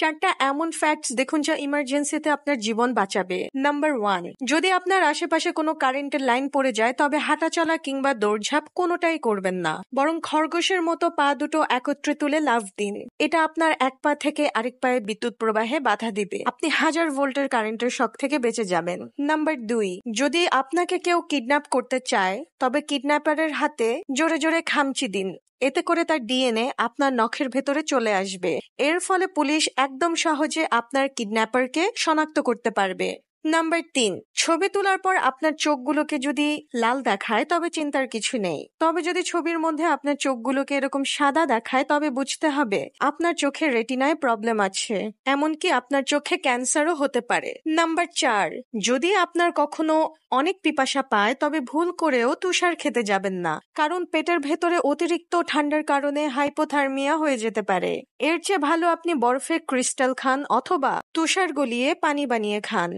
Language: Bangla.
4টা এমন ফ্যাক্টস দেখুন যা ইমার্জেন্সিতে আপনার জীবন বাঁচাবে। নাম্বার 1, যদি আপনার আশেপাশে কোনো কারেন্টের লাইন পড়ে যায় তবে হাঁটাচলা কিংবা দৌড়ঝাঁপ কোনোটাই করবেন না, বরং খরগোশের মতো পা দুটো একত্রে তুলে লাফ দিন। এটা আপনার এক পা থেকে আরেক পায়ে বিদ্যুৎ প্রবাহে বাধা দিবে। আপনি 1000 ভোল্টের কারেন্টের শক থেকে বেঁচে যাবেন। নাম্বার 2, যদি আপনাকে কেউ কিডন্যাপ করতে চায় তবে কিডন্যাপারের হাতে জোরে জোরে খামচি দিন। এতে করে তার ডিএনএ আপনার নখের ভেতরে চলে আসবে। এর ফলে পুলিশ একদম সহজে আপনার কিডন্যাপারকে শনাক্ত করতে পারবে। নাম্বার 3, ছবি তোলার পর আপনার চোখগুলোকে যদি লাল দেখায় তবে চিন্তার কিছু নেই। তবে যদি ছবির মধ্যে আপনার চোখগুলোকে এরকম সাদা দেখায় তবে বুঝতে হবে আপনার চোখের রেটিনায় প্রবলেম আছে, এমনকি আপনার চোখে ক্যান্সারও হতে পারে। নাম্বার 4, যদি আপনার কখনো অনেক পিপাসা পায় তবে ভুল করেও তুষার খেতে যাবেন না, কারণ পেটের ভেতরে অতিরিক্ত ঠান্ডার কারণে হাইপোথার্মিয়া হয়ে যেতে পারে। এর চেয়ে ভালো আপনি বরফের ক্রিস্টাল খান অথবা তুষার গলিয়ে পানি বানিয়ে খান।